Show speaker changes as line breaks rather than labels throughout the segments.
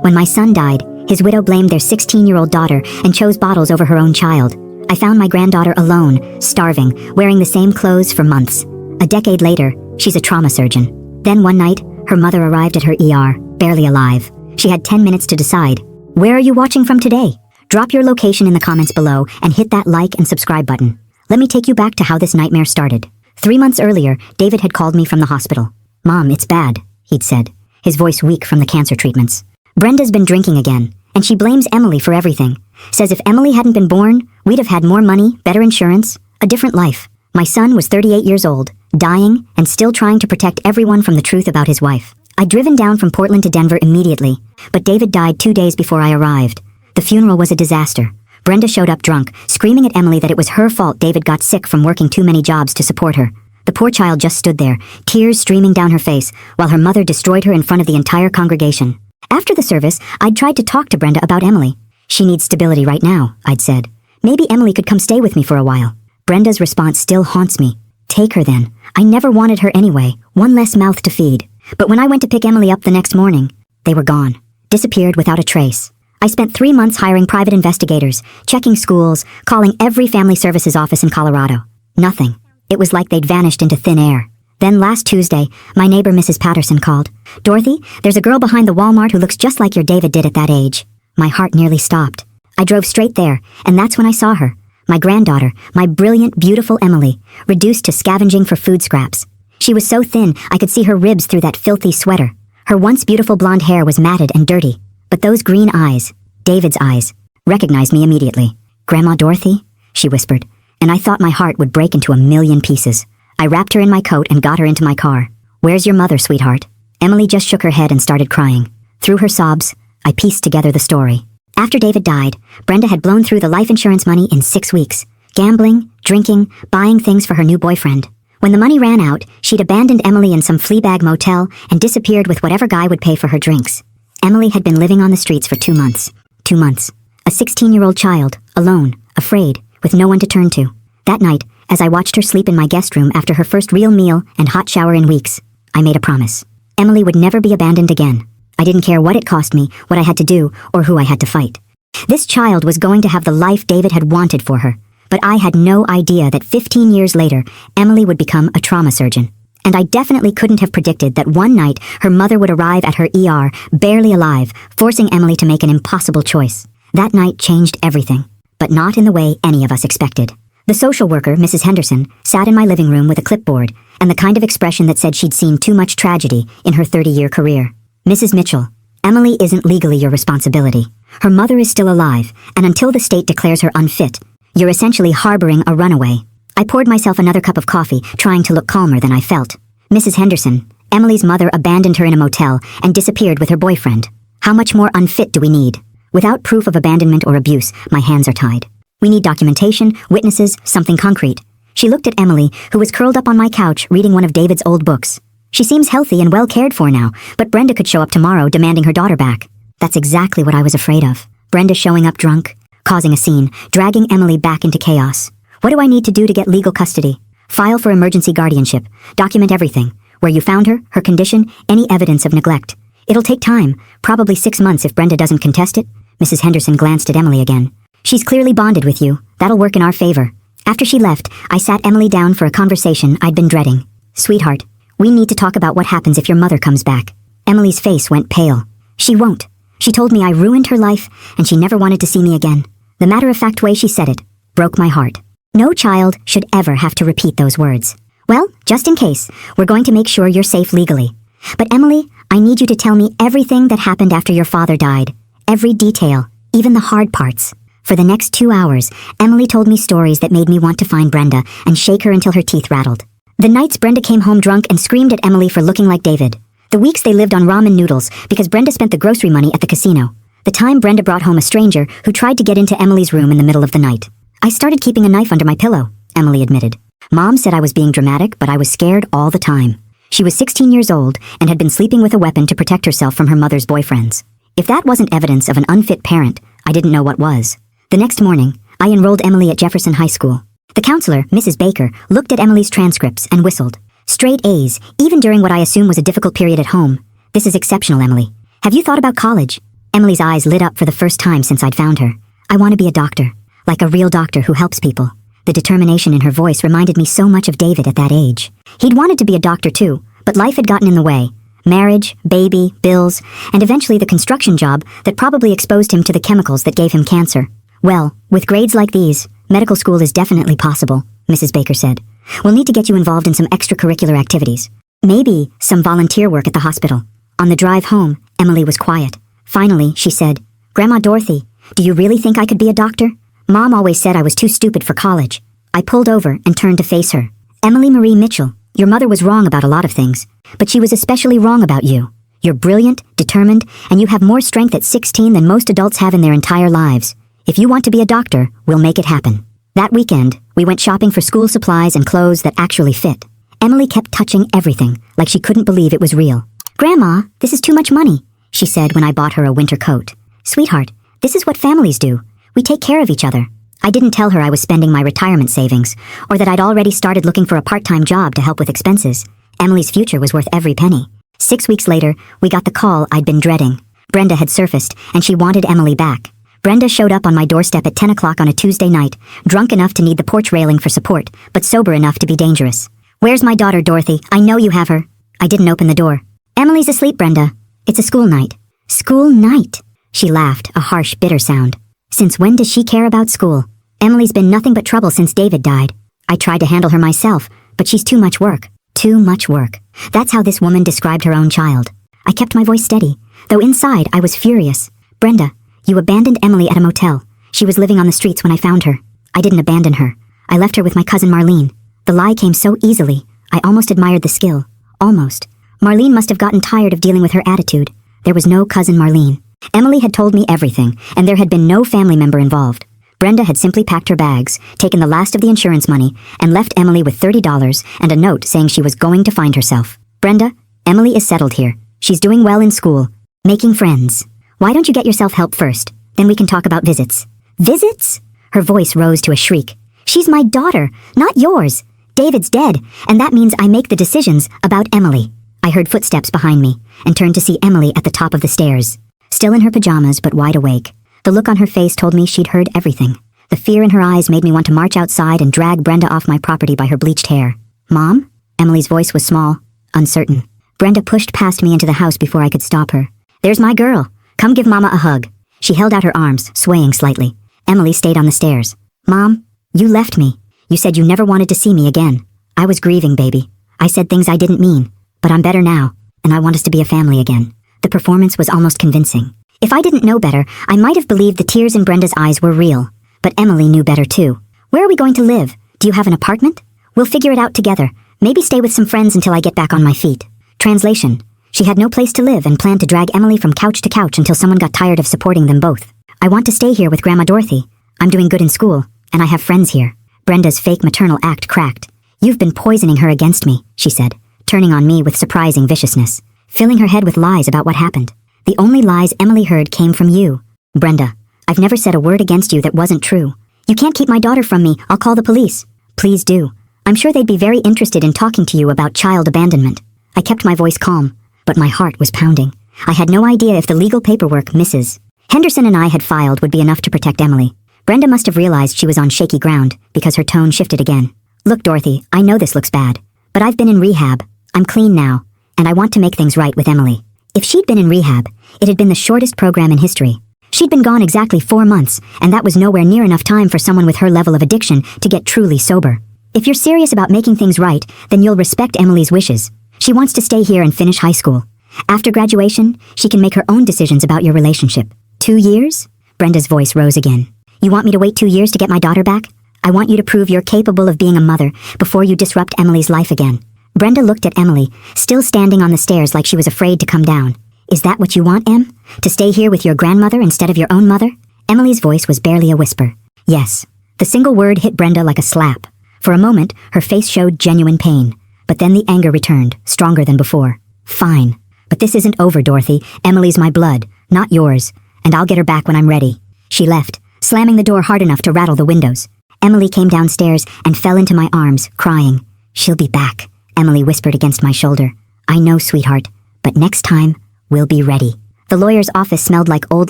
When my son died, his widow blamed their 16-year-old daughter and chose bottles over her own child. I found my granddaughter alone, starving, wearing the same clothes for months. A decade later, she's a trauma surgeon. Then one night, her mother arrived at her ER, barely alive. She had 10 minutes to decide. Where are you watching from today? Drop your location in the comments below and hit that like and subscribe button. Let me take you back to how this nightmare started. 3 months earlier, David had called me from the hospital. "Mom, it's bad," he'd said, his voice weak from the cancer treatments. "Brenda's been drinking again, and she blames Emily for everything. Says if Emily hadn't been born, we'd have had more money, better insurance, a different life." My son was 38 years old, dying, and still trying to protect everyone from the truth about his wife. I'd driven down from Portland to Denver immediately, but David died 2 days before I arrived. The funeral was a disaster. Brenda showed up drunk, screaming at Emily that it was her fault David got sick from working too many jobs to support her. The poor child just stood there, tears streaming down her face, while her mother destroyed her in front of the entire congregation. After the service, I'd tried to talk to Brenda about Emily. "She needs stability right now," I'd said. "Maybe Emily could come stay with me for a while." Brenda's response still haunts me. "Take her then. I never wanted her anyway, one less mouth to feed." But when I went to pick Emily up the next morning, they were gone, disappeared without a trace. I spent 3 months hiring private investigators, checking schools, calling every family services office in Colorado. Nothing. It was like they'd vanished into thin air. Then last Tuesday, my neighbor Mrs. Patterson called. "Dorothy, there's a girl behind the Walmart who looks just like your David did at that age." My heart nearly stopped. I drove straight there, and that's when I saw her. My granddaughter, my brilliant, beautiful Emily, reduced to scavenging for food scraps. She was so thin I could see her ribs through that filthy sweater. Her once beautiful blonde hair was matted and dirty. But those green eyes, David's eyes, recognized me immediately. "Grandma Dorothy?" she whispered, and I thought my heart would break into a million pieces. I wrapped her in my coat and got her into my car. "Where's your mother, sweetheart?" Emily just shook her head and started crying. Through her sobs, I pieced together the story. After David died, Brenda had blown through the life insurance money in 6 weeks. Gambling, drinking, buying things for her new boyfriend. When the money ran out, she'd abandoned Emily in some fleabag motel and disappeared with whatever guy would pay for her drinks. Emily had been living on the streets for 2 months. 2 months. A 16-year-old child, alone, afraid, with no one to turn to. That night, as I watched her sleep in my guest room after her first real meal and hot shower in weeks, I made a promise. Emily would never be abandoned again. I didn't care what it cost me, what I had to do, or who I had to fight. This child was going to have the life David had wanted for her, but I had no idea that 15 years later, Emily would become a trauma surgeon. And I definitely couldn't have predicted that one night her mother would arrive at her ER, barely alive, forcing Emily to make an impossible choice. That night changed everything, but not in the way any of us expected. The social worker, Mrs. Henderson, sat in my living room with a clipboard and the kind of expression that said she'd seen too much tragedy in her 30-year career. "Mrs. Mitchell, Emily isn't legally your responsibility. Her mother is still alive, and until the state declares her unfit, you're essentially harboring a runaway." I poured myself another cup of coffee, trying to look calmer than I felt. "Mrs. Henderson, Emily's mother abandoned her in a motel and disappeared with her boyfriend. How much more unfit do we need? Without proof of abandonment or abuse, my hands are tied. We need documentation, witnesses, something concrete." She looked at Emily, who was curled up on my couch reading one of David's old books. "She seems healthy and well cared for now, but Brenda could show up tomorrow demanding her daughter back." That's exactly what I was afraid of. Brenda showing up drunk, causing a scene, dragging Emily back into chaos. What do I need to do to get legal custody? File for emergency guardianship. Document everything. Where you found her, her condition, any evidence of neglect. It'll take time, probably 6 months if Brenda doesn't contest it. Mrs. Henderson glanced at Emily again. "She's clearly bonded with you. That'll work in our favor." After she left, I sat Emily down for a conversation I'd been dreading. "Sweetheart, we need to talk about what happens if your mother comes back." Emily's face went pale. "She won't. She told me I ruined her life, and she never wanted to see me again." The matter-of-fact way she said it broke my heart. No child should ever have to repeat those words. "Well, just in case, we're going to make sure you're safe legally. But Emily, I need you to tell me everything that happened after your father died. Every detail, even the hard parts." For the next 2 hours, Emily told me stories that made me want to find Brenda and shake her until her teeth rattled. The nights Brenda came home drunk and screamed at Emily for looking like David. The weeks they lived on ramen noodles because Brenda spent the grocery money at the casino. The time Brenda brought home a stranger who tried to get into Emily's room in the middle of the night. "I started keeping a knife under my pillow," Emily admitted. "Mom said I was being dramatic, but I was scared all the time." She was 16 years old and had been sleeping with a weapon to protect herself from her mother's boyfriends. If that wasn't evidence of an unfit parent, I didn't know what was. The next morning, I enrolled Emily at Jefferson High School. The counselor, Mrs. Baker, looked at Emily's transcripts and whistled. "Straight A's, even during what I assume was a difficult period at home. This is exceptional, Emily. Have you thought about college?" Emily's eyes lit up for the first time since I'd found her. I want to be a doctor, like a real doctor who helps people. The determination in her voice reminded me so much of David at that age. He'd wanted to be a doctor too, but life had gotten in the way. Marriage, baby, bills, and eventually the construction job that probably exposed him to the chemicals that gave him cancer. Well, with grades like these, medical school is definitely possible, Mrs. Baker said. We'll need to get you involved in some extracurricular activities. Maybe some volunteer work at the hospital. On the drive home, Emily was quiet. Finally, she said, Grandma Dorothy, do you really think I could be a doctor? Mom always said I was too stupid for college. I pulled over and turned to face her. Emily Marie Mitchell, your mother was wrong about a lot of things, but she was especially wrong about you. You're brilliant, determined, and you have more strength at 16 than most adults have in their entire lives. If you want to be a doctor, we'll make it happen. That weekend, we went shopping for school supplies and clothes that actually fit. Emily kept touching everything, like she couldn't believe it was real. Grandma, this is too much money, she said when I bought her a winter coat. Sweetheart, this is what families do. We take care of each other. I didn't tell her I was spending my retirement savings, or that I'd already started looking for a part-time job to help with expenses. Emily's future was worth every penny. 6 weeks later, we got the call I'd been dreading. Brenda had surfaced, and she wanted Emily back. Brenda showed up on my doorstep at 10 o'clock on a Tuesday night, drunk enough to need the porch railing for support, but sober enough to be dangerous. Where's my daughter, Dorothy? I know you have her. I didn't open the door. Emily's asleep, Brenda. It's a school night. School night? She laughed, a harsh, bitter sound. Since when does she care about school? Emily's been nothing but trouble since David died. I tried to handle her myself, but she's too much work. Too much work. That's how this woman described her own child. I kept my voice steady, though inside I was furious. Brenda, you abandoned Emily at a motel. She was living on the streets when I found her. I didn't abandon her. I left her with my cousin Marlene. The lie came so easily. I almost admired the skill. Almost. Marlene must have gotten tired of dealing with her attitude. There was no cousin Marlene. Emily had told me everything, and there had been no family member involved. Brenda had simply packed her bags, taken the last of the insurance money, and left Emily with $30 and a note saying she was going to find herself. Brenda, Emily is settled here. She's doing well in school. Making friends. Why don't you get yourself help first? Then we can talk about visits. Visits? Her voice rose to a shriek. She's my daughter, not yours. David's dead, and that means I make the decisions about Emily. I heard footsteps behind me, and turned to see Emily at the top of the stairs. Still in her pajamas, but wide awake. The look on her face told me she'd heard everything. The fear in her eyes made me want to march outside and drag Brenda off my property by her bleached hair. Mom? Emily's voice was small, uncertain. Brenda pushed past me into the house before I could stop her. There's my girl. Come give Mama a hug. She held out her arms, swaying slightly. Emily stayed on the stairs. Mom, you left me. You said you never wanted to see me again. I was grieving, baby. I said things I didn't mean. But I'm better now, and I want us to be a family again. The performance was almost convincing. If I didn't know better, I might have believed the tears in Brenda's eyes were real. But Emily knew better too. Where are we going to live? Do you have an apartment? We'll figure it out together. Maybe stay with some friends until I get back on my feet. Translation. She had no place to live and planned to drag Emily from couch to couch until someone got tired of supporting them both. I want to stay here with Grandma Dorothy. I'm doing good in school, and I have friends here. Brenda's fake maternal act cracked. You've been poisoning her against me, she said, turning on me with surprising viciousness, filling her head with lies about what happened. The only lies Emily heard came from you. Brenda, I've never said a word against you that wasn't true. You can't keep my daughter from me. I'll call the police. Please do. I'm sure they'd be very interested in talking to you about child abandonment. I kept my voice calm, but my heart was pounding. I had no idea if the legal paperwork Mrs. Henderson and I had filed would be enough to protect Emily. Brenda must have realized she was on shaky ground because her tone shifted again. Look, Dorothy, I know this looks bad, but I've been in rehab. I'm clean now, and I want to make things right with Emily. If she'd been in rehab, it had been the shortest program in history. She'd been gone exactly 4 months, and that was nowhere near enough time for someone with her level of addiction to get truly sober. If you're serious about making things right, then you'll respect Emily's wishes. She wants to stay here and finish high school. After graduation, she can make her own decisions about your relationship. 2 years? Brenda's voice rose again. You want me to wait 2 years to get my daughter back? I want you to prove you're capable of being a mother before you disrupt Emily's life again. Brenda looked at Emily, still standing on the stairs like she was afraid to come down. Is that what you want, Em? To stay here with your grandmother instead of your own mother? Emily's voice was barely a whisper. Yes. The single word hit Brenda like a slap. For a moment, her face showed genuine pain. But then the anger returned, stronger than before. Fine. But this isn't over, Dorothy. Emily's my blood, not yours. And I'll get her back when I'm ready. She left, slamming the door hard enough to rattle the windows. Emily came downstairs and fell into my arms, crying. She'll be back, Emily whispered against my shoulder. I know, sweetheart, but next time, we'll be ready. The lawyer's office smelled like old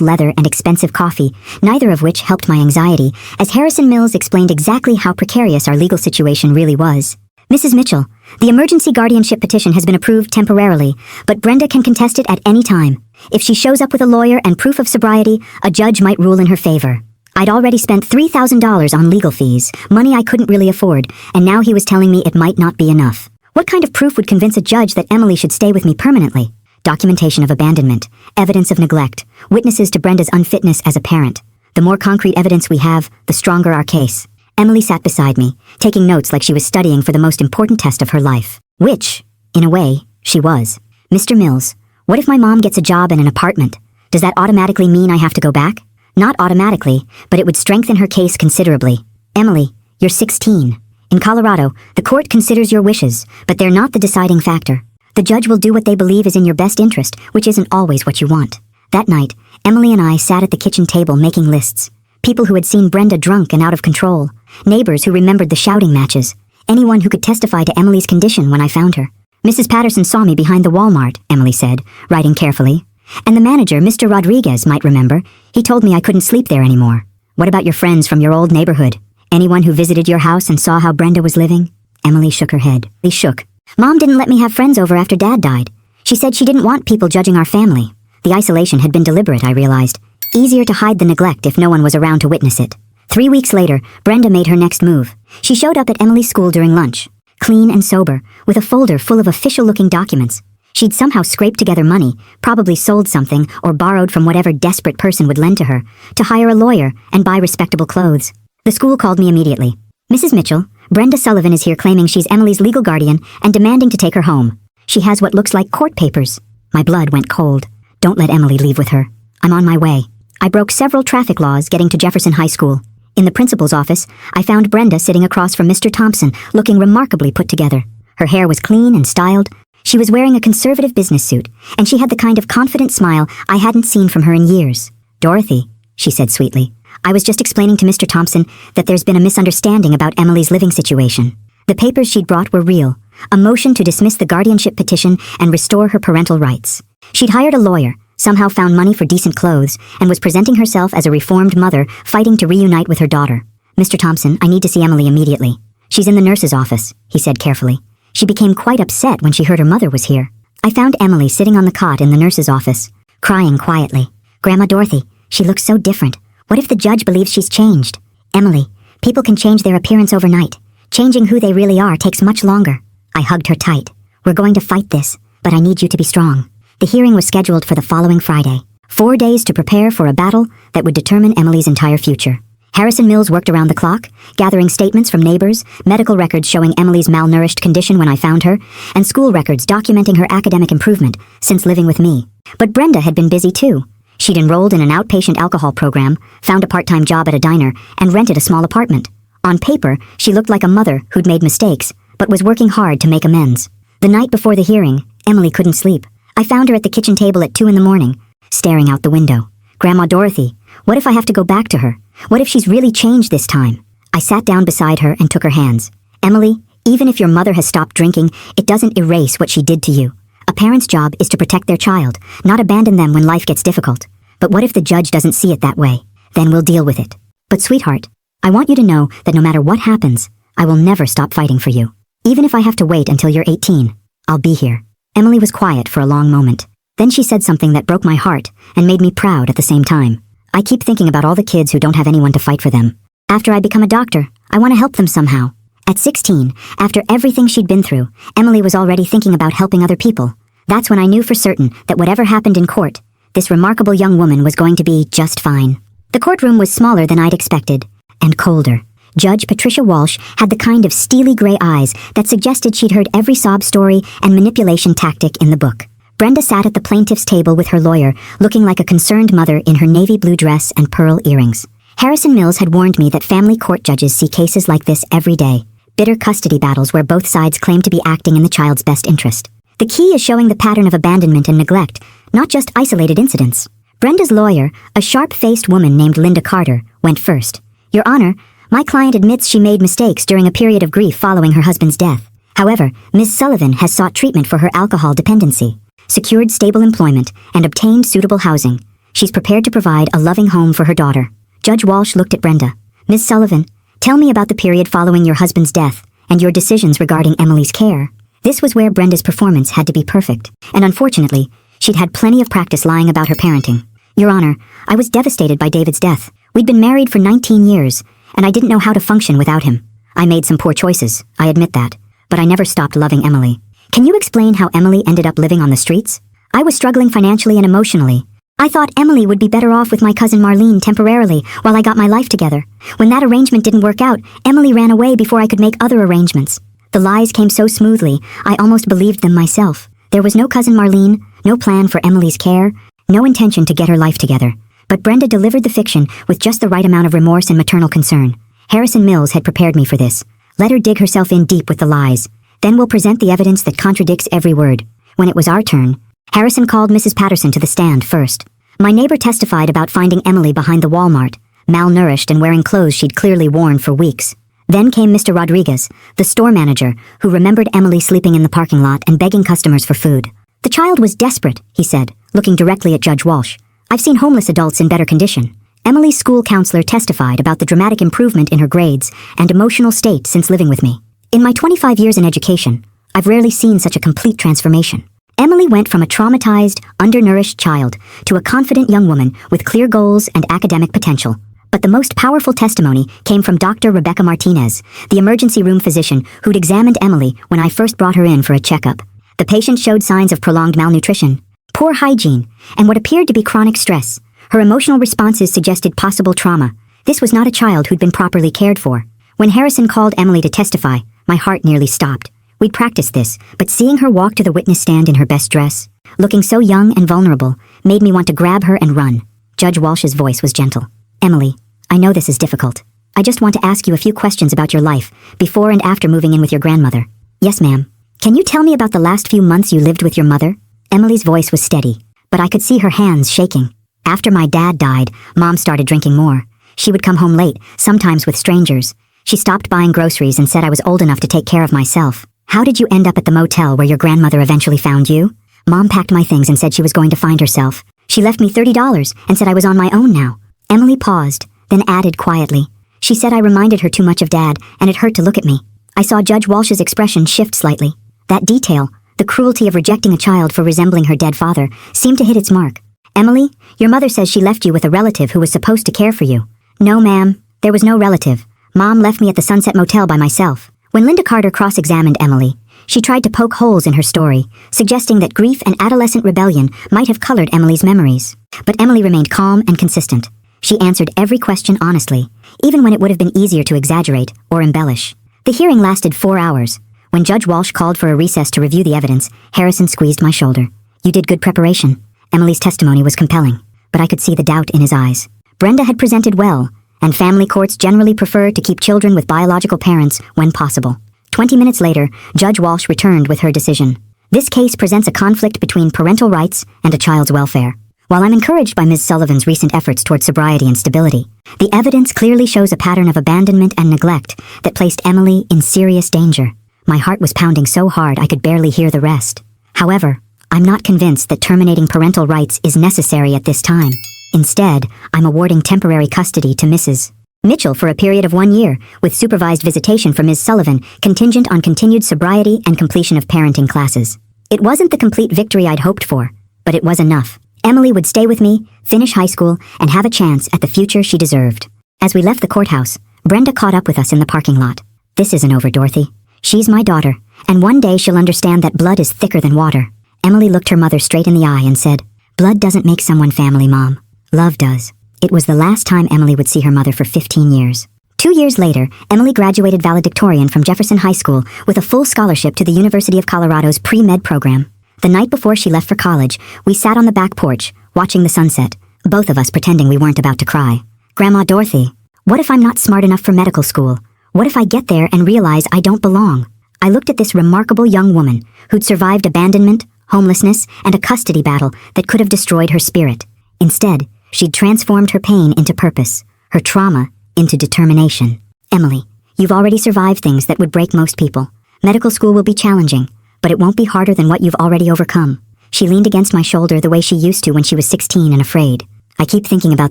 leather and expensive coffee, neither of which helped my anxiety, as Harrison Mills explained exactly how precarious our legal situation really was. Mrs. Mitchell, the emergency guardianship petition has been approved temporarily, but Brenda can contest it at any time. If she shows up with a lawyer and proof of sobriety, a judge might rule in her favor. I'd already spent $3,000 on legal fees, money I couldn't really afford, and now he was telling me it might not be enough. What kind of proof would convince a judge that Emily should stay with me permanently? Documentation of abandonment, evidence of neglect, witnesses to Brenda's unfitness as a parent. The more concrete evidence we have, the stronger our case. Emily sat beside me, taking notes like she was studying for the most important test of her life. Which, in a way, she was. Mr. Mills, what if my mom gets a job and an apartment? Does that automatically mean I have to go back? Not automatically, but it would strengthen her case considerably. Emily, you're 16. In Colorado, the court considers your wishes, but they're not the deciding factor. The judge will do what they believe is in your best interest, which isn't always what you want. That night, Emily and I sat at the kitchen table making lists. People who had seen Brenda drunk and out of control. Neighbors who remembered the shouting matches. Anyone who could testify to Emily's condition when I found her. Mrs. Patterson saw me behind the Walmart, Emily said, writing carefully. And the manager, Mr. Rodriguez, might remember. He told me I couldn't sleep there anymore. What about your friends from your old neighborhood? Anyone who visited your house and saw how Brenda was living? Emily shook her head. He shook. Mom didn't let me have friends over after Dad died. She said she didn't want people judging our family. The isolation had been deliberate, I realized. Easier to hide the neglect if no one was around to witness it. 3 weeks later, Brenda made her next move. She showed up at Emily's school during lunch, clean and sober, with a folder full of official-looking documents. She'd somehow scraped together money, probably sold something or borrowed from whatever desperate person would lend to her, to hire a lawyer and buy respectable clothes. The school called me immediately. Mrs. Mitchell, Brenda Sullivan is here claiming she's Emily's legal guardian and demanding to take her home. She has what looks like court papers. My blood went cold. Don't let Emily leave with her. I'm on my way. I broke several traffic laws getting to Jefferson High School. In the principal's office, I found Brenda sitting across from Mr. Thompson, looking remarkably put together. Her hair was clean and styled. She was wearing a conservative business suit, and she had the kind of confident smile I hadn't seen from her in years. Dorothy, she said sweetly, I was just explaining to Mr. Thompson that there's been a misunderstanding about Emily's living situation. The papers she'd brought were real, a motion to dismiss the guardianship petition and restore her parental rights. She'd hired a lawyer, somehow found money for decent clothes, and was presenting herself as a reformed mother fighting to reunite with her daughter. Mr. Thompson, I need to see Emily immediately. She's in the nurse's office, he said carefully. She became quite upset when she heard her mother was here. I found Emily sitting on the cot in the nurse's office, crying quietly. Grandma Dorothy, she looks so different. What if the judge believes she's changed? Emily, people can change their appearance overnight. Changing who they really are takes much longer. I hugged her tight. We're going to fight this, but I need you to be strong. The hearing was scheduled for the following Friday. 4 days to prepare for a battle that would determine Emily's entire future. Harrison Mills worked around the clock, gathering statements from neighbors, medical records showing Emily's malnourished condition when I found her, and school records documenting her academic improvement since living with me. But Brenda had been busy too. She'd enrolled in an outpatient alcohol program, found a part-time job at a diner, and rented a small apartment. On paper, she looked like a mother who'd made mistakes, but was working hard to make amends. The night before the hearing, Emily couldn't sleep. I found her at the kitchen table at 2 a.m, staring out the window. Grandma Dorothy, what if I have to go back to her? What if she's really changed this time? I sat down beside her and took her hands. Emily, even if your mother has stopped drinking, it doesn't erase what she did to you. A parent's job is to protect their child, not abandon them when life gets difficult. But what if the judge doesn't see it that way? Then we'll deal with it. But sweetheart, I want you to know that no matter what happens, I will never stop fighting for you. Even if I have to wait until you're 18, I'll be here. Emily was quiet for a long moment. Then she said something that broke my heart and made me proud at the same time. I keep thinking about all the kids who don't have anyone to fight for them. After I become a doctor, I want to help them somehow. At 16, after everything she'd been through, Emily was already thinking about helping other people. That's when I knew for certain that whatever happened in court, this remarkable young woman was going to be just fine. The courtroom was smaller than I'd expected, and colder. Judge Patricia Walsh had the kind of steely gray eyes that suggested she'd heard every sob story and manipulation tactic in the book. Brenda sat at the plaintiff's table with her lawyer, looking like a concerned mother in her navy blue dress and pearl earrings. Harrison Mills had warned me that family court judges see cases like this every day. Bitter custody battles where both sides claim to be acting in the child's best interest. The key is showing the pattern of abandonment and neglect, not just isolated incidents. Brenda's lawyer, a sharp-faced woman named Linda Carter, went first. Your Honor, my client admits she made mistakes during a period of grief following her husband's death. However, Ms. Sullivan has sought treatment for her alcohol dependency. secured stable employment, and obtained suitable housing. She's prepared to provide a loving home for her daughter. Judge Walsh looked at Brenda. Ms. Sullivan, tell me about the period following your husband's death and your decisions regarding Emily's care. This was where Brenda's performance had to be perfect, and unfortunately, she'd had plenty of practice lying about her parenting. Your Honor, I was devastated by David's death. We'd been married for 19 years, and I didn't know how to function without him. I made some poor choices, I admit that, but I never stopped loving Emily. Can you explain how Emily ended up living on the streets? I was struggling financially and emotionally. I thought Emily would be better off with my cousin Marlene temporarily while I got my life together. When that arrangement didn't work out, Emily ran away before I could make other arrangements. The lies came so smoothly, I almost believed them myself. There was no cousin Marlene, no plan for Emily's care, no intention to get her life together. But Brenda delivered the fiction with just the right amount of remorse and maternal concern. Harrison Mills had prepared me for this. Let her dig herself in deep with the lies. Then we'll present the evidence that contradicts every word. When it was our turn, Harrison called Mrs. Patterson to the stand first. My neighbor testified about finding Emily behind the Walmart, malnourished and wearing clothes she'd clearly worn for weeks. Then came Mr. Rodriguez, the store manager, who remembered Emily sleeping in the parking lot and begging customers for food. The child was desperate, he said, looking directly at Judge Walsh. I've seen homeless adults in better condition. Emily's school counselor testified about the dramatic improvement in her grades and emotional state since living with me. In my 25 years in education, I've rarely seen such a complete transformation. Emily went from a traumatized, undernourished child to a confident young woman with clear goals and academic potential. But the most powerful testimony came from Dr. Rebecca Martinez, the emergency room physician who'd examined Emily when I first brought her in for a checkup. The patient showed signs of prolonged malnutrition, poor hygiene, and what appeared to be chronic stress. Her emotional responses suggested possible trauma. This was not a child who'd been properly cared for. When Harrison called Emily to testify, my heart nearly stopped. We'd practiced this, but seeing her walk to the witness stand in her best dress, looking so young and vulnerable, made me want to grab her and run. Judge Walsh's voice was gentle. Emily, I know this is difficult. I just want to ask you a few questions about your life, before and after moving in with your grandmother. Yes, ma'am. Can you tell me about the last few months you lived with your mother? Emily's voice was steady, but I could see her hands shaking. After my dad died, Mom started drinking more. She would come home late, sometimes with strangers. She stopped buying groceries and said I was old enough to take care of myself. How did you end up at the motel where your grandmother eventually found you? Mom packed my things and said she was going to find herself. She left me $30 and said I was on my own now. Emily paused, then added quietly. She said I reminded her too much of Dad, and it hurt to look at me. I saw Judge Walsh's expression shift slightly. That detail, the cruelty of rejecting a child for resembling her dead father, seemed to hit its mark. Emily, your mother says she left you with a relative who was supposed to care for you. No, ma'am, there was no relative. Mom left me at the Sunset Motel by myself. When Linda Carter cross-examined Emily, she tried to poke holes in her story, suggesting that grief and adolescent rebellion might have colored Emily's memories. But Emily remained calm and consistent. She answered every question honestly, even when it would have been easier to exaggerate or embellish. The hearing lasted 4 hours. When Judge Walsh called for a recess to review the evidence, Harrison squeezed my shoulder. You did good preparation. Emily's testimony was compelling, but I could see the doubt in his eyes. Brenda had presented well, and family courts generally prefer to keep children with biological parents when possible. 20 minutes later, Judge Walsh returned with her decision. This case presents a conflict between parental rights and a child's welfare. While I'm encouraged by Ms. Sullivan's recent efforts toward sobriety and stability, the evidence clearly shows a pattern of abandonment and neglect that placed Emily in serious danger. My heart was pounding so hard I could barely hear the rest. However, I'm not convinced that terminating parental rights is necessary at this time. Instead, I'm awarding temporary custody to Mrs. Mitchell for a period of 1 year, with supervised visitation for Ms. Sullivan, contingent on continued sobriety and completion of parenting classes. It wasn't the complete victory I'd hoped for, but it was enough. Emily would stay with me, finish high school, and have a chance at the future she deserved. As we left the courthouse, Brenda caught up with us in the parking lot. This isn't over, Dorothy. She's my daughter, and one day she'll understand that blood is thicker than water. Emily looked her mother straight in the eye and said, Blood doesn't make someone family, Mom. Love does. It was the last time Emily would see her mother for 15 years. 2 years later, Emily graduated valedictorian from Jefferson High School with a full scholarship to the University of Colorado's pre-med program. The night before she left for college, we sat on the back porch, watching the sunset, both of us pretending we weren't about to cry. Grandma Dorothy, what if I'm not smart enough for medical school? What if I get there and realize I don't belong? I looked at this remarkable young woman who'd survived abandonment, homelessness, and a custody battle that could have destroyed her spirit. Instead, she'd transformed her pain into purpose, her trauma into determination. Emily, you've already survived things that would break most people. Medical school will be challenging, but it won't be harder than what you've already overcome. She leaned against my shoulder the way she used to when she was 16 and afraid. I keep thinking about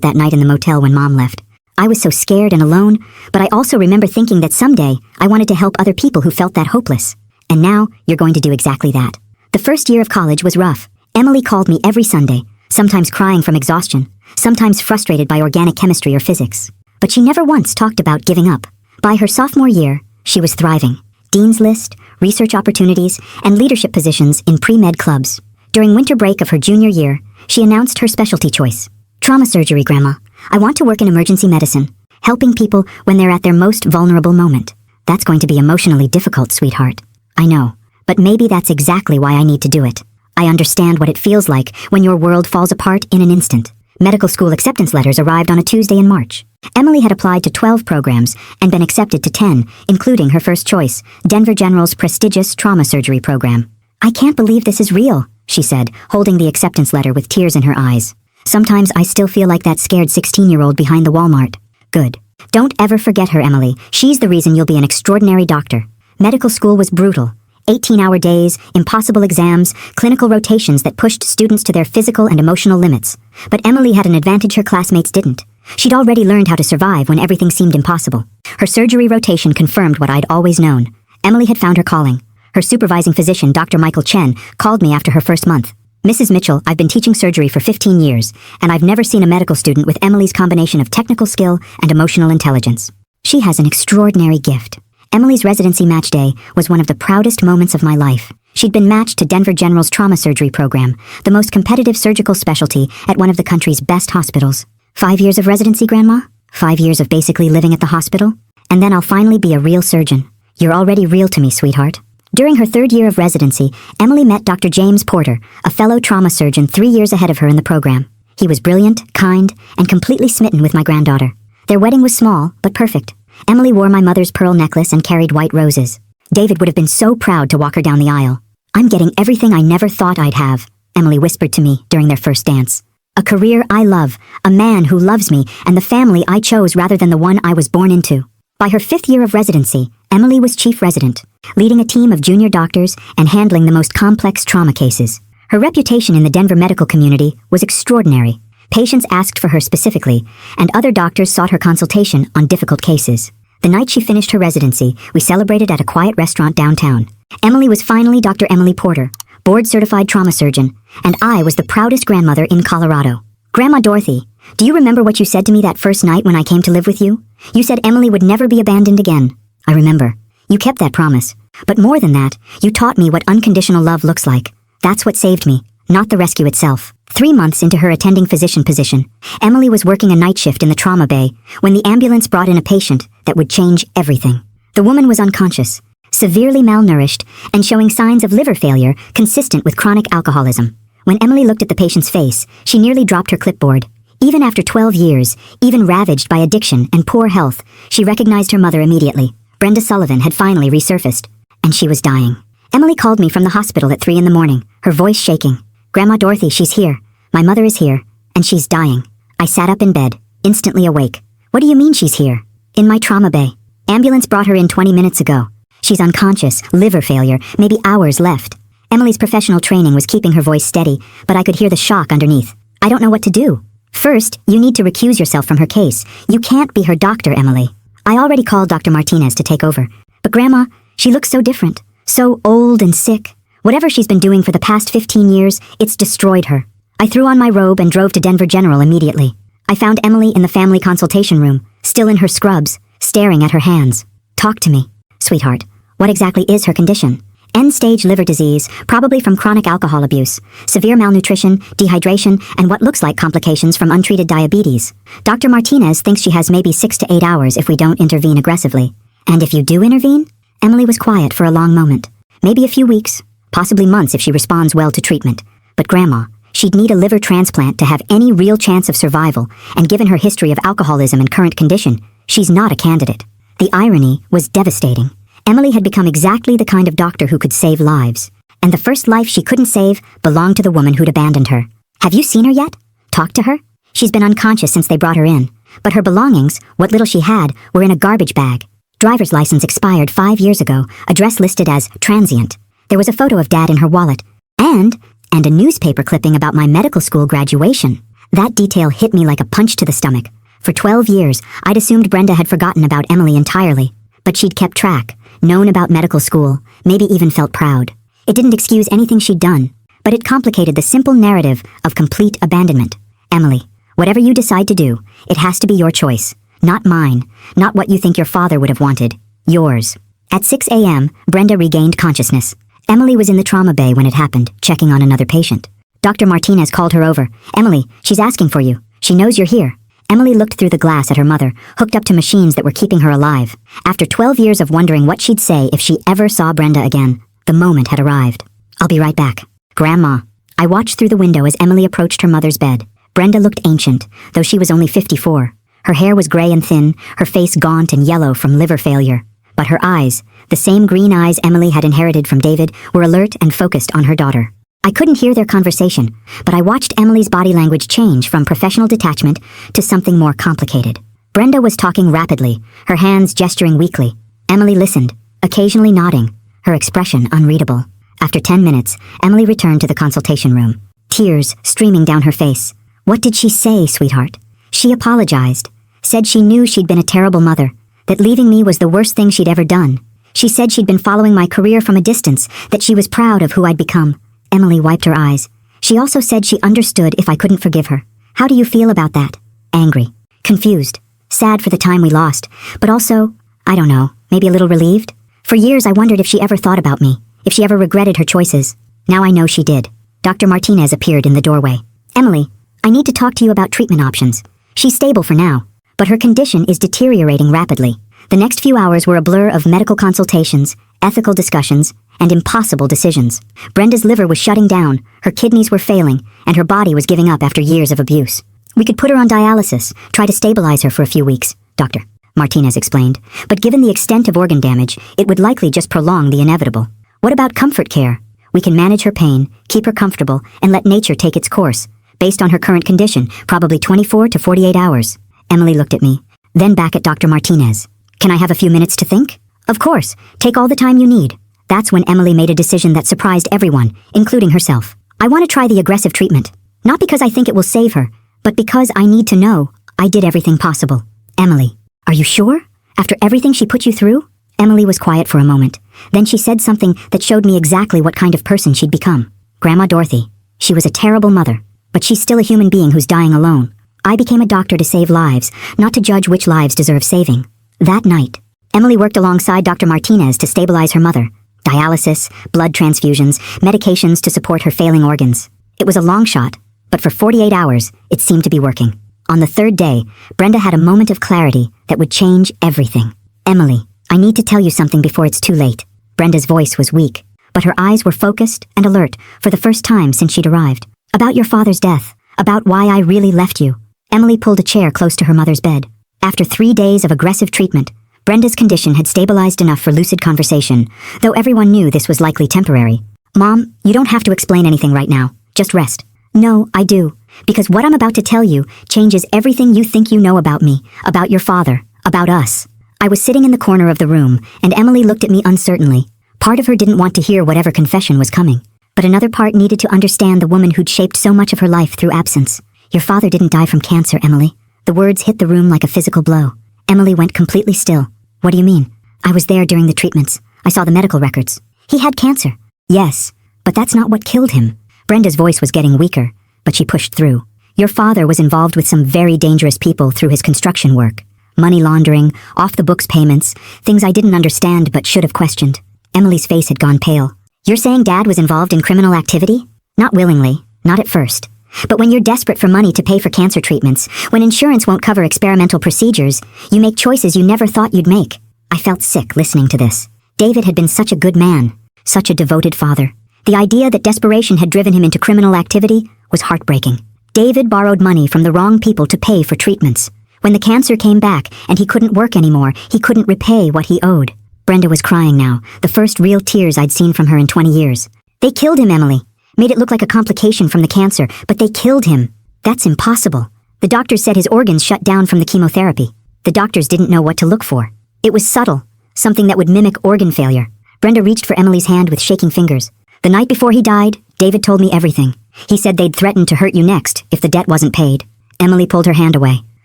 that night in the motel when Mom left. I was so scared and alone, but I also remember thinking that someday I wanted to help other people who felt that hopeless. And now, you're going to do exactly that. The first year of college was rough. Emily called me every Sunday, sometimes crying from exhaustion, sometimes frustrated by organic chemistry or physics. But she never once talked about giving up. By her sophomore year, she was thriving. Dean's List, research opportunities, and leadership positions in pre-med clubs. During winter break of her junior year, she announced her specialty choice. Trauma surgery, Grandma. I want to work in emergency medicine, helping people when they're at their most vulnerable moment. That's going to be emotionally difficult, sweetheart. I know, but maybe that's exactly why I need to do it. I understand what it feels like when your world falls apart in an instant. Medical school acceptance letters arrived on a Tuesday in March. Emily had applied to 12 programs and been accepted to 10, including her first choice, Denver General's prestigious trauma surgery program. I can't believe this is real, she said, holding the acceptance letter with tears in her eyes. Sometimes I still feel like that scared 16-year-old behind the Walmart. Good. Don't ever forget her, Emily. She's the reason you'll be an extraordinary doctor. Medical school was brutal. 18-hour days, impossible exams, clinical rotations that pushed students to their physical and emotional limits. But Emily had an advantage her classmates didn't. She'd already learned how to survive when everything seemed impossible. Her surgery rotation confirmed what I'd always known. Emily had found her calling. Her supervising physician, Dr. Michael Chen, called me after her first month. Mrs. Mitchell, I've been teaching surgery for 15 years, and I've never seen a medical student with Emily's combination of technical skill and emotional intelligence. She has an extraordinary gift. Emily's residency match day was one of the proudest moments of my life. She'd been matched to Denver General's trauma surgery program, the most competitive surgical specialty at one of the country's best hospitals. 5 years of residency, Grandma? 5 years of basically living at the hospital? And then I'll finally be a real surgeon. You're already real to me, sweetheart. During her 3rd year of residency, Emily met Dr. James Porter, a fellow trauma surgeon 3 years ahead of her in the program. He was brilliant, kind, and completely smitten with my granddaughter. Their wedding was small, but perfect. Emily wore my mother's pearl necklace and carried white roses. David would have been so proud to walk her down the aisle. I'm getting everything I never thought I'd have, Emily whispered to me during their first dance. A career I love, a man who loves me, and the family I chose rather than the one I was born into. By her 5th year of residency, Emily was chief resident, leading a team of junior doctors and handling the most complex trauma cases. Her reputation in the Denver medical community was extraordinary. Patients asked for her specifically, and other doctors sought her consultation on difficult cases. The night she finished her residency, we celebrated at a quiet restaurant downtown. Emily was finally Dr. Emily Porter, board-certified trauma surgeon, and I was the proudest grandmother in Colorado. Grandma Dorothy, do you remember what you said to me that first night when I came to live with you? You said Emily would never be abandoned again. I remember. You kept that promise. But more than that, you taught me what unconditional love looks like. That's what saved me, not the rescue itself. 3 months into her attending physician position, Emily was working a night shift in the trauma bay when the ambulance brought in a patient that would change everything. The woman was unconscious, severely malnourished, and showing signs of liver failure consistent with chronic alcoholism. When Emily looked at the patient's face, she nearly dropped her clipboard. Even after 12 years, even ravaged by addiction and poor health, she recognized her mother immediately. Brenda Sullivan had finally resurfaced, and she was dying. Emily called me from the hospital at 3 a.m, her voice shaking. Grandma Dorothy, she's here. My mother is here, and she's dying. I sat up in bed, instantly awake. What do you mean she's here? In my trauma bay. Ambulance brought her in 20 minutes ago. She's unconscious, liver failure, maybe hours left. Emily's professional training was keeping her voice steady, but I could hear the shock underneath. I don't know what to do. First, you need to recuse yourself from her case. You can't be her doctor, Emily. I already called Dr. Martinez to take over. But Grandma, she looks so different. So old and sick. Whatever she's been doing for the past 15 years, it's destroyed her. I threw on my robe and drove to Denver General immediately. I found Emily in the family consultation room, still in her scrubs, staring at her hands. Talk to me, sweetheart. What exactly is her condition? End-stage liver disease, probably from chronic alcohol abuse, severe malnutrition, dehydration, and what looks like complications from untreated diabetes. Dr. Martinez thinks she has maybe 6 to 8 hours if we don't intervene aggressively. And if you do intervene? Emily was quiet for a long moment. Maybe a few weeks, possibly months if she responds well to treatment. But Grandma, she'd need a liver transplant to have any real chance of survival, and given her history of alcoholism and current condition, she's not a candidate. The irony was devastating. Emily had become exactly the kind of doctor who could save lives. And the first life she couldn't save belonged to the woman who'd abandoned her. Have you seen her yet? Talked to her? She's been unconscious since they brought her in. But her belongings, what little she had, were in a garbage bag. Driver's license expired 5 years ago, address listed as transient. There was a photo of Dad in her wallet. And and a newspaper clipping about my medical school graduation. That detail hit me like a punch to the stomach. For 12 years, I'd assumed Brenda had forgotten about Emily entirely, but she'd kept track, known about medical school, maybe even felt proud. It didn't excuse anything she'd done, but it complicated the simple narrative of complete abandonment. Emily, whatever you decide to do, it has to be your choice. Not mine, not what you think your father would have wanted. Yours. At 6 a.m., Brenda regained consciousness. Emily was in the trauma bay when it happened, checking on another patient. Dr. Martinez called her over. Emily, she's asking for you. She knows you're here. Emily looked through the glass at her mother, hooked up to machines that were keeping her alive. After 12 years of wondering what she'd say if she ever saw Brenda again, the moment had arrived. I'll be right back. Grandma. I watched through the window as Emily approached her mother's bed. Brenda looked ancient, though she was only 54. Her hair was gray and thin, her face gaunt and yellow from liver failure. But her eyes, the same green eyes Emily had inherited from David, were alert and focused on her daughter. I couldn't hear their conversation, but I watched Emily's body language change from professional detachment to something more complicated. Brenda was talking rapidly, her hands gesturing weakly. Emily listened, occasionally nodding, her expression unreadable. After 10 minutes, Emily returned to the consultation room, tears streaming down her face. What did she say, sweetheart? She apologized, said she knew she'd been a terrible mother, that leaving me was the worst thing she'd ever done. She said she'd been following my career from a distance, that she was proud of who I'd become. Emily wiped her eyes. She also said she understood if I couldn't forgive her. How do you feel about that? Angry. Confused. Sad for the time we lost. But also, I don't know, maybe a little relieved? For years I wondered if she ever thought about me, if she ever regretted her choices. Now I know she did. Dr. Martinez appeared in the doorway. Emily, I need to talk to you about treatment options. She's stable for now, but her condition is deteriorating rapidly. The next few hours were a blur of medical consultations, ethical discussions, and impossible decisions. Brenda's liver was shutting down, her kidneys were failing, and her body was giving up after years of abuse. We could put her on dialysis, try to stabilize her for a few weeks, Dr. Martinez explained. But given the extent of organ damage, it would likely just prolong the inevitable. What about comfort care? We can manage her pain, keep her comfortable, and let nature take its course, based on her current condition, probably 24 to 48 hours. Emily looked at me, then back at Dr. Martinez. Can I have a few minutes to think? Of course, take all the time you need. That's when Emily made a decision that surprised everyone, including herself. I want to try the aggressive treatment. Not because I think it will save her, but because I need to know I did everything possible. Emily, are you sure? After everything she put you through? Emily was quiet for a moment. Then she said something that showed me exactly what kind of person she'd become. Grandma Dorothy. She was a terrible mother, but she's still a human being who's dying alone. I became a doctor to save lives, not to judge which lives deserve saving. That night, Emily worked alongside Dr. Martinez to stabilize her mother. Dialysis, blood transfusions, medications to support her failing organs. It was a long shot, but for 48 hours, it seemed to be working. On the third day, Brenda had a moment of clarity that would change everything. Emily, I need to tell you something before it's too late. Brenda's voice was weak, but her eyes were focused and alert for the first time since she'd arrived. About your father's death, about why I really left you. Emily pulled a chair close to her mother's bed. After 3 days of aggressive treatment, Brenda's condition had stabilized enough for lucid conversation, though everyone knew this was likely temporary. Mom, you don't have to explain anything right now. Just rest. No, I do. Because what I'm about to tell you changes everything you think you know about me, about your father, about us. I was sitting in the corner of the room, and Emily looked at me uncertainly. Part of her didn't want to hear whatever confession was coming, but another part needed to understand the woman who'd shaped so much of her life through absence. Your father didn't die from cancer, Emily. The words hit the room like a physical blow. Emily went completely still. What do you mean? I was there during the treatments. I saw the medical records. He had cancer. Yes, but that's not what killed him. Brenda's voice was getting weaker, but she pushed through. Your father was involved with some very dangerous people through his construction work. Money laundering, off-the-books payments, things I didn't understand but should have questioned. Emily's face had gone pale. You're saying Dad was involved in criminal activity? Not willingly, not at first. But when you're desperate for money to pay for cancer treatments, when insurance won't cover experimental procedures, you make choices you never thought you'd make. I felt sick listening to this. David had been such a good man, such a devoted father. The idea that desperation had driven him into criminal activity was heartbreaking. David borrowed money from the wrong people to pay for treatments. When the cancer came back and he couldn't work anymore, he couldn't repay what he owed. Brenda was crying now, the first real tears I'd seen from her in 20 years. They killed him, Emily. Made it look like a complication from the cancer, but they killed him. That's impossible. The doctors said his organs shut down from the chemotherapy. The doctors didn't know what to look for. It was subtle, something that would mimic organ failure. Brenda reached for Emily's hand with shaking fingers. The night before he died, David told me everything. He said they'd threatened to hurt you next if the debt wasn't paid. Emily pulled her hand away.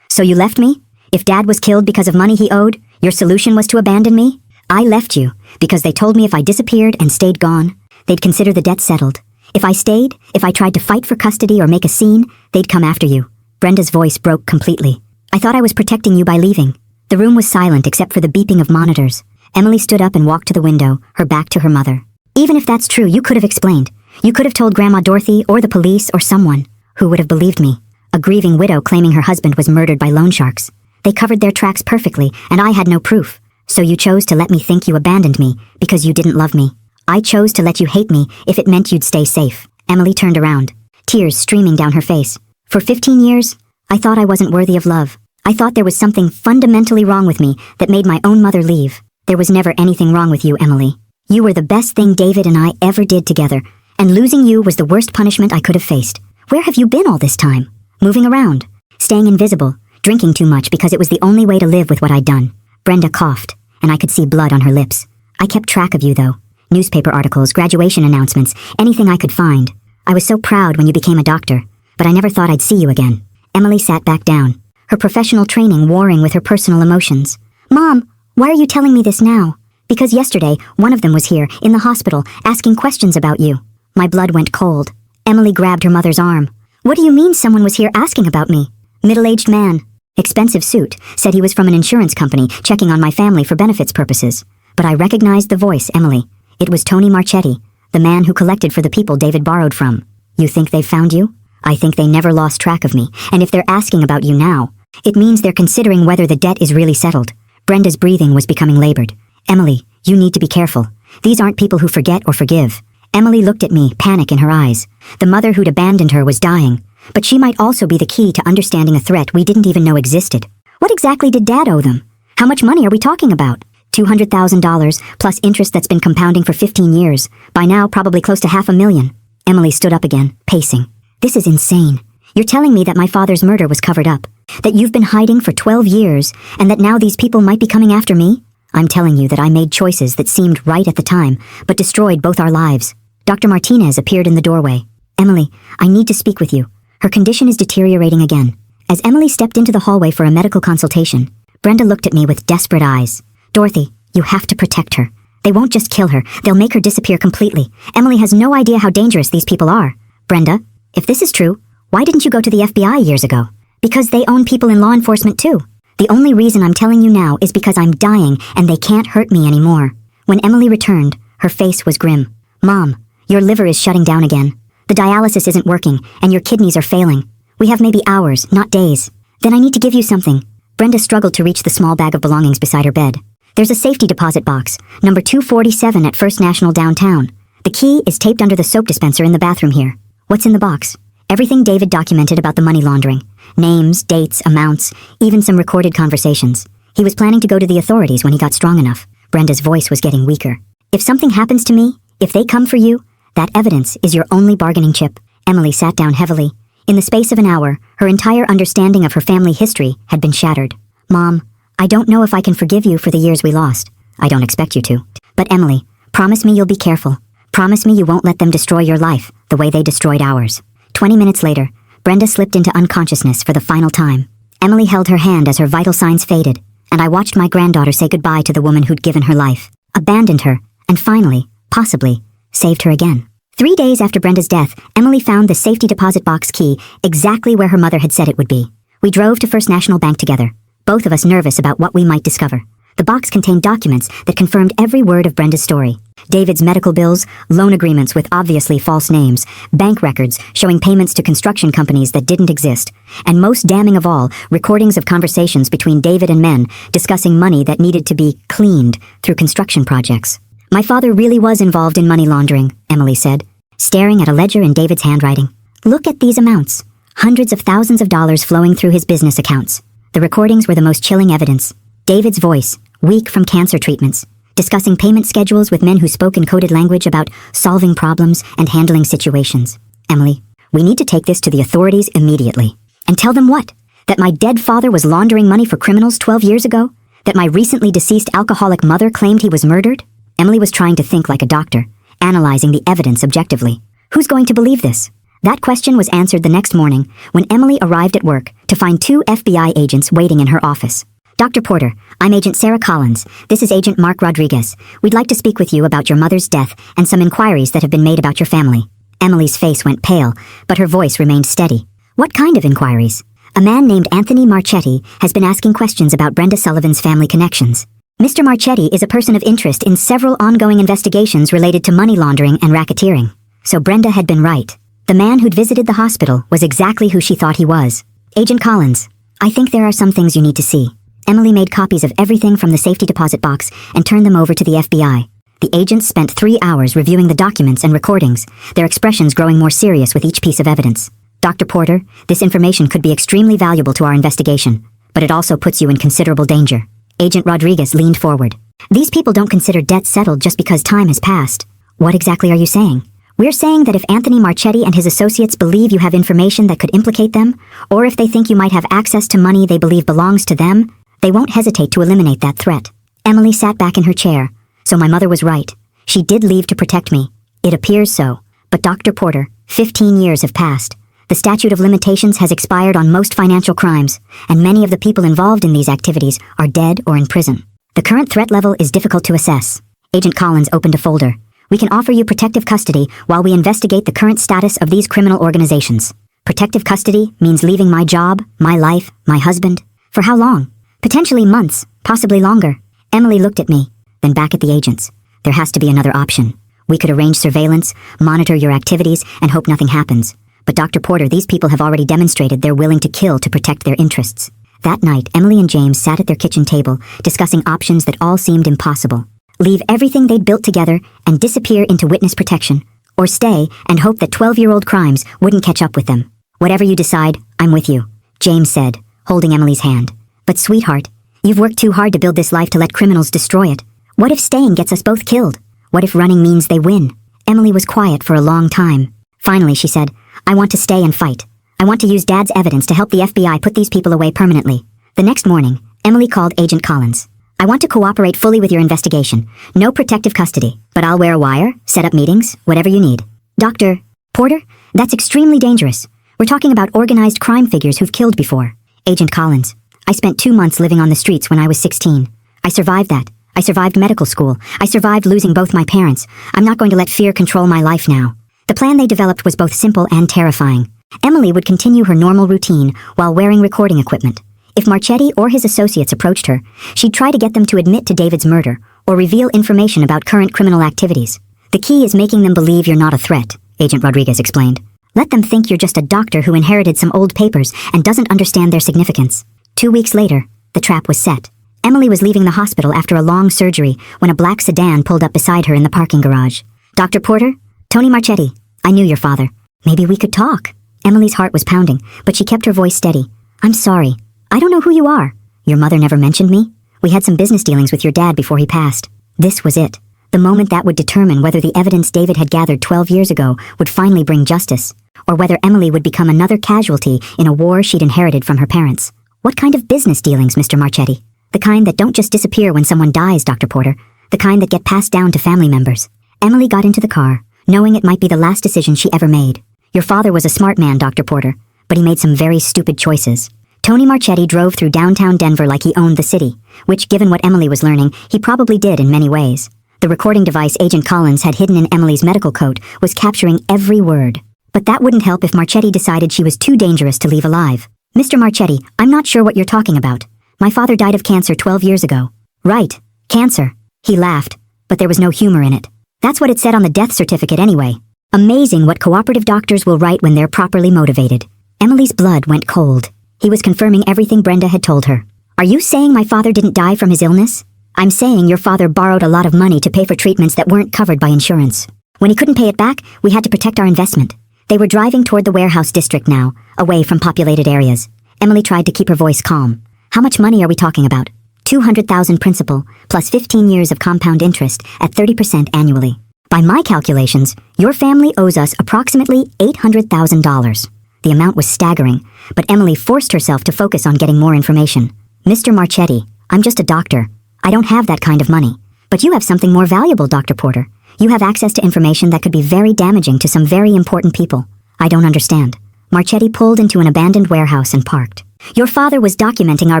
So you left me? If Dad was killed because of money he owed, your solution was to abandon me? I left you because they told me if I disappeared and stayed gone, they'd consider the debt settled. If I stayed, if I tried to fight for custody or make a scene, they'd come after you. Brenda's voice broke completely. I thought I was protecting you by leaving. The room was silent except for the beeping of monitors. Emily stood up and walked to the window, her back to her mother. Even if that's true, you could have explained. You could have told Grandma Dorothy or the police or someone who would have believed me. A grieving widow claiming her husband was murdered by loan sharks. They covered their tracks perfectly, and I had no proof. So you chose to let me think you abandoned me because you didn't love me. I chose to let you hate me if it meant you'd stay safe. Emily turned around, tears streaming down her face. For 15 years, I thought I wasn't worthy of love. I thought there was something fundamentally wrong with me that made my own mother leave. There was never anything wrong with you, Emily. You were the best thing David and I ever did together, and losing you was the worst punishment I could have faced. Where have you been all this time? Moving around, staying invisible, drinking too much because it was the only way to live with what I'd done. Brenda coughed, and I could see blood on her lips. I kept track of you, though. Newspaper articles, graduation announcements, anything I could find. I was so proud when you became a doctor, but I never thought I'd see you again. Emily sat back down, her professional training warring with her personal emotions. Mom, why are you telling me this now? Because yesterday, one of them was here, in the hospital, asking questions about you. My blood went cold. Emily grabbed her mother's arm. What do you mean someone was here asking about me? Middle-aged man. Expensive suit, said he was from an insurance company, checking on my family for benefits purposes. But I recognized the voice, Emily. It was Tony Marchetti, the man who collected for the people David borrowed from. You think they've found you? I think they never lost track of me, and if they're asking about you now, it means they're considering whether the debt is really settled. Brenda's breathing was becoming labored. Emily, you need to be careful. These aren't people who forget or forgive. Emily looked at me, panic in her eyes. The mother who'd abandoned her was dying, but she might also be the key to understanding a threat we didn't even know existed. What exactly did Dad owe them? How much money are we talking about? $200,000, plus interest that's been compounding for 15 years. By now, probably close to $500,000. Emily stood up again, pacing. This is insane. You're telling me that my father's murder was covered up, that you've been hiding for 12 years, and that now these people might be coming after me? I'm telling you that I made choices that seemed right at the time, but destroyed both our lives. Dr. Martinez appeared in the doorway. Emily, I need to speak with you. Her condition is deteriorating again. As Emily stepped into the hallway for a medical consultation, Brenda looked at me with desperate eyes. Dorothy, you have to protect her. They won't just kill her, they'll make her disappear completely. Emily has no idea how dangerous these people are. Brenda, if this is true, why didn't you go to the FBI years ago? Because they own people in law enforcement too. The only reason I'm telling you now is because I'm dying and they can't hurt me anymore. When Emily returned, her face was grim. Mom, your liver is shutting down again. The dialysis isn't working, and your kidneys are failing. We have maybe hours, not days. Then I need to give you something. Brenda struggled to reach the small bag of belongings beside her bed. There's a safety deposit box, number 247 at First National downtown. The key is taped under the soap dispenser in the bathroom here. What's in the box? Everything David documented about the money laundering. Names, dates, amounts, even some recorded conversations. He was planning to go to the authorities when he got strong enough. Brenda's voice was getting weaker. If something happens to me, if they come for you, that evidence is your only bargaining chip. Emily sat down heavily. In the space of an hour, her entire understanding of her family history had been shattered. Mom, I don't know if I can forgive you for the years we lost. I don't expect you to. But Emily, promise me you'll be careful. Promise me you won't let them destroy your life the way they destroyed ours. 20 minutes later, Brenda slipped into unconsciousness for the final time. Emily held her hand as her vital signs faded, and I watched my granddaughter say goodbye to the woman who'd given her life, abandoned her, and finally, possibly, saved her again. 3 days after Brenda's death, Emily found the safety deposit box key exactly where her mother had said it would be. We drove to First National Bank together, both of us nervous about what we might discover. The box contained documents that confirmed every word of Brenda's story. David's medical bills, loan agreements with obviously false names, bank records showing payments to construction companies that didn't exist, and most damning of all, recordings of conversations between David and men discussing money that needed to be cleaned through construction projects. My father really was involved in money laundering, Emily said, staring at a ledger in David's handwriting. Look at these amounts. Hundreds of thousands of dollars flowing through his business accounts. The recordings were the most chilling evidence. David's voice, weak from cancer treatments, discussing payment schedules with men who spoke in coded language about solving problems and handling situations. Emily, we need to take this to the authorities immediately. And tell them what? That my dead father was laundering money for criminals 12 years ago? That my recently deceased alcoholic mother claimed he was murdered? Emily was trying to think like a doctor, analyzing the evidence objectively. Who's going to believe this? That question was answered the next morning when Emily arrived at work to find 2 FBI agents waiting in her office. Dr. Porter, I'm Agent Sarah Collins. This is Agent Mark Rodriguez. We'd like to speak with you about your mother's death and some inquiries that have been made about your family. Emily's face went pale, but her voice remained steady. What kind of inquiries? A man named Anthony Marchetti has been asking questions about Brenda Sullivan's family connections. Mr. Marchetti is a person of interest in several ongoing investigations related to money laundering and racketeering. So Brenda had been right. The man who'd visited the hospital was exactly who she thought he was. Agent Collins, I think there are some things you need to see. Emily made copies of everything from the safety deposit box and turned them over to the FBI. The agents spent 3 hours reviewing the documents and recordings, their expressions growing more serious with each piece of evidence. Dr. Porter, this information could be extremely valuable to our investigation, but it also puts you in considerable danger. Agent Rodriguez leaned forward. These people don't consider debt settled just because time has passed. What exactly are you saying? We're saying that if Anthony Marchetti and his associates believe you have information that could implicate them, or if they think you might have access to money they believe belongs to them, they won't hesitate to eliminate that threat. Emily sat back in her chair. So my mother was right. She did leave to protect me. It appears so. But Dr. Porter, 15 years have passed. The statute of limitations has expired on most financial crimes, and many of the people involved in these activities are dead or in prison. The current threat level is difficult to assess. Agent Collins opened a folder. We can offer you protective custody while we investigate the current status of these criminal organizations. Protective custody means leaving my job, my life, my husband. For how long? Potentially months, possibly longer. Emily looked at me, then back at the agents. There has to be another option. We could arrange surveillance, monitor your activities, and hope nothing happens. But Dr. Porter, these people have already demonstrated they're willing to kill to protect their interests. That night, Emily and James sat at their kitchen table, discussing options that all seemed impossible. Leave everything they'd built together and disappear into witness protection, or stay and hope that 12-year-old crimes wouldn't catch up with them. Whatever you decide, I'm with you, James said, holding Emily's hand. But sweetheart, you've worked too hard to build this life to let criminals destroy it. What if staying gets us both killed? What if running means they win? Emily was quiet for a long time. Finally, she said, I want to stay and fight. I want to use Dad's evidence to help the FBI put these people away permanently. The next morning, Emily called Agent Collins. I want to cooperate fully with your investigation. No protective custody, but I'll wear a wire, set up meetings, whatever you need. Dr. Porter, that's extremely dangerous. We're talking about organized crime figures who've killed before. Agent Collins, I spent 2 months living on the streets when I was 16. I survived that. I survived medical school. I survived losing both my parents. I'm not going to let fear control my life now. The plan they developed was both simple and terrifying. Emily would continue her normal routine while wearing recording equipment. If Marchetti or his associates approached her, she'd try to get them to admit to David's murder or reveal information about current criminal activities. The key is making them believe you're not a threat, Agent Rodriguez explained. Let them think you're just a doctor who inherited some old papers and doesn't understand their significance. 2 weeks later, the trap was set. Emily was leaving the hospital after a long surgery when a black sedan pulled up beside her in the parking garage. Dr. Porter? Tony Marchetti. I knew your father. Maybe we could talk. Emily's heart was pounding, but she kept her voice steady. I'm sorry. I don't know who you are. Your mother never mentioned me? We had some business dealings with your dad before he passed. This was it. The moment that would determine whether the evidence David had gathered 12 years ago would finally bring justice, or whether Emily would become another casualty in a war she'd inherited from her parents. What kind of business dealings, Mr. Marchetti? The kind that don't just disappear when someone dies, Dr. Porter. The kind that get passed down to family members. Emily got into the car, knowing it might be the last decision she ever made. Your father was a smart man, Dr. Porter, but he made some very stupid choices. Tony Marchetti drove through downtown Denver like he owned the city, which, given what Emily was learning, he probably did in many ways. The recording device Agent Collins had hidden in Emily's medical coat was capturing every word. But that wouldn't help if Marchetti decided she was too dangerous to leave alive. Mr. Marchetti, I'm not sure what you're talking about. My father died of cancer 12 years ago. Right, cancer. He laughed, but there was no humor in it. That's what it said on the death certificate anyway. Amazing what cooperative doctors will write when they're properly motivated. Emily's blood went cold. He was confirming everything Brenda had told her. Are you saying my father didn't die from his illness? I'm saying your father borrowed a lot of money to pay for treatments that weren't covered by insurance. When he couldn't pay it back, we had to protect our investment. They were driving toward the warehouse district now, away from populated areas. Emily tried to keep her voice calm. How much money are we talking about? $200,000 principal, plus 15 years of compound interest at 30% annually. By my calculations, your family owes us approximately $800,000. The amount was staggering, but Emily forced herself to focus on getting more information. Mr. Marchetti, I'm just a doctor. I don't have that kind of money. But you have something more valuable, Dr. Porter. You have access to information that could be very damaging to some very important people. I don't understand. Marchetti pulled into an abandoned warehouse and parked. Your father was documenting our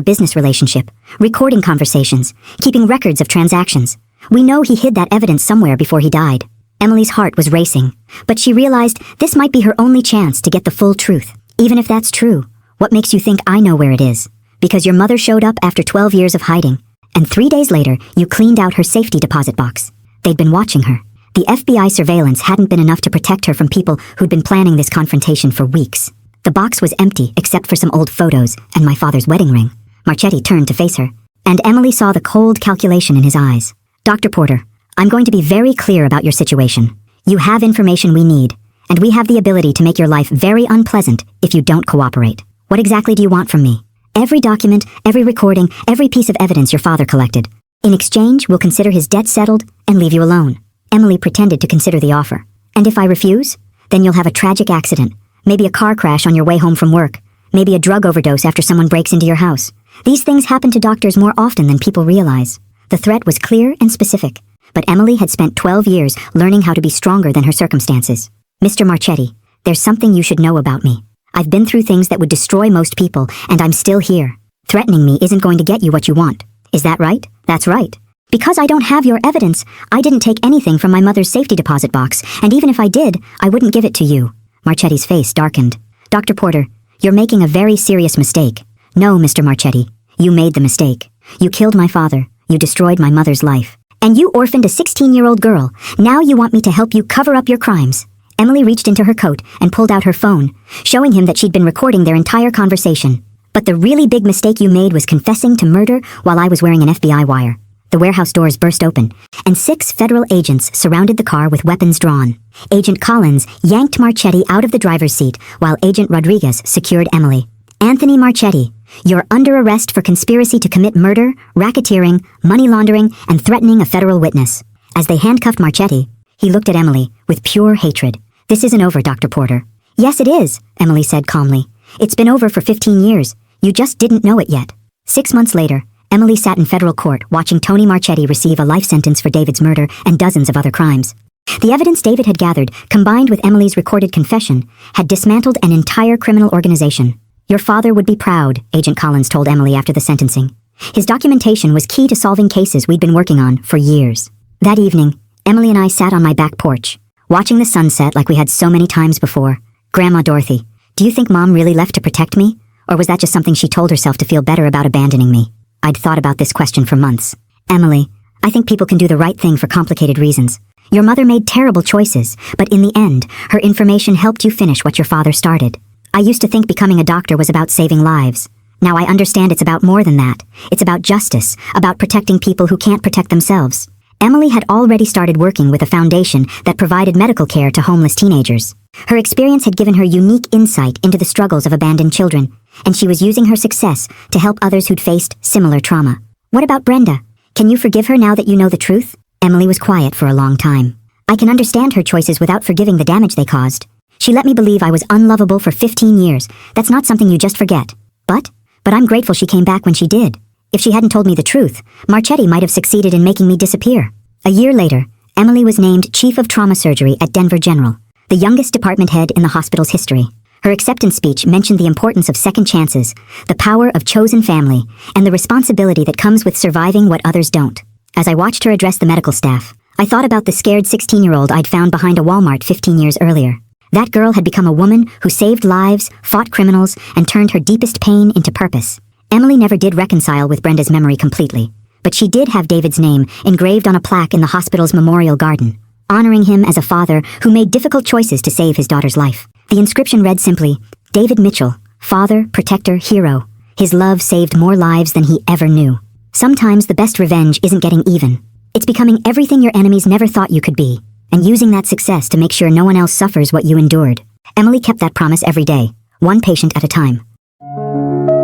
business relationship, recording conversations, keeping records of transactions. We know he hid that evidence somewhere before he died. Emily's heart was racing, but she realized this might be her only chance to get the full truth. Even if that's true, what makes you think I know where it is? Because your mother showed up after 12 years of hiding, and 3 days later, you cleaned out her safety deposit box. They'd been watching her. The FBI surveillance hadn't been enough to protect her from people who'd been planning this confrontation for weeks. The box was empty except for some old photos and my father's wedding ring. Marchetti turned to face her, and Emily saw the cold calculation in his eyes. Dr. Porter, I'm going to be very clear about your situation. You have information we need, and we have the ability to make your life very unpleasant if you don't cooperate. What exactly do you want from me? Every document, every recording, every piece of evidence your father collected. In exchange, we'll consider his debt settled and leave you alone. Emily pretended to consider the offer. And if I refuse? Then you'll have a tragic accident. Maybe a car crash on your way home from work. Maybe a drug overdose after someone breaks into your house. These things happen to doctors more often than people realize. The threat was clear and specific, but Emily had spent 12 years learning how to be stronger than her circumstances. Mr. Marchetti, there's something you should know about me. I've been through things that would destroy most people, and I'm still here. Threatening me isn't going to get you what you want. Is that right? That's right. Because I don't have your evidence, I didn't take anything from my mother's safety deposit box, and even if I did, I wouldn't give it to you. Marchetti's face darkened. Dr. Porter, you're making a very serious mistake. No, Mr. Marchetti, you made the mistake. You killed my father. You destroyed my mother's life. And you orphaned a 16-year-old girl. Now you want me to help you cover up your crimes. Emily reached into her coat and pulled out her phone, showing him that she'd been recording their entire conversation. But the really big mistake you made was confessing to murder while I was wearing an FBI wire. The warehouse doors burst open, and 6 federal agents surrounded the car with weapons drawn. Agent Collins yanked Marchetti out of the driver's seat, while Agent Rodriguez secured Emily. Anthony Marchetti, you're under arrest for conspiracy to commit murder, racketeering, money laundering, and threatening a federal witness. As they handcuffed Marchetti, he looked at Emily with pure hatred. This isn't over, Dr. Porter. Yes, it is, Emily said calmly. It's been over for 15 years. You just didn't know it yet. 6 months later, Emily sat in federal court watching Tony Marchetti receive a life sentence for David's murder and dozens of other crimes. The evidence David had gathered, combined with Emily's recorded confession, had dismantled an entire criminal organization. Your father would be proud, Agent Collins told Emily after the sentencing. His documentation was key to solving cases we'd been working on for years. That evening, Emily and I sat on my back porch, watching the sunset like we had so many times before. Grandma Dorothy, do you think Mom really left to protect me? Or was that just something she told herself to feel better about abandoning me? I'd thought about this question for months. Emily, I think people can do the right thing for complicated reasons. Your mother made terrible choices, but in the end, her information helped you finish what your father started. I used to think becoming a doctor was about saving lives. Now I understand it's about more than that. It's about justice, about protecting people who can't protect themselves. Emily had already started working with a foundation that provided medical care to homeless teenagers. Her experience had given her unique insight into the struggles of abandoned children, and she was using her success to help others who'd faced similar trauma. What about Brenda? Can you forgive her now that you know the truth? Emily was quiet for a long time. I can understand her choices without forgiving the damage they caused. She let me believe I was unlovable for 15 years. That's not something you just forget. But I'm grateful she came back when she did. If she hadn't told me the truth, Marchetti might have succeeded in making me disappear. A year later, Emily was named Chief of Trauma Surgery at Denver General, the youngest department head in the hospital's history. Her acceptance speech mentioned the importance of second chances, the power of chosen family, and the responsibility that comes with surviving what others don't. As I watched her address the medical staff, I thought about the scared 16-year-old I'd found behind a Walmart 15 years earlier. That girl had become a woman who saved lives, fought criminals, and turned her deepest pain into purpose. Emily never did reconcile with Brenda's memory completely, but she did have David's name engraved on a plaque in the hospital's memorial garden, honoring him as a father who made difficult choices to save his daughter's life. The inscription read simply, David Mitchell, father, protector, hero. His love saved more lives than he ever knew. Sometimes the best revenge isn't getting even. It's becoming everything your enemies never thought you could be, and using that success to make sure no one else suffers what you endured. Emily kept that promise every day, one patient at a time.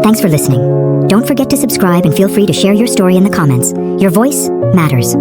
Thanks for listening. Don't forget to subscribe and feel free to share your story in the comments. Your voice matters.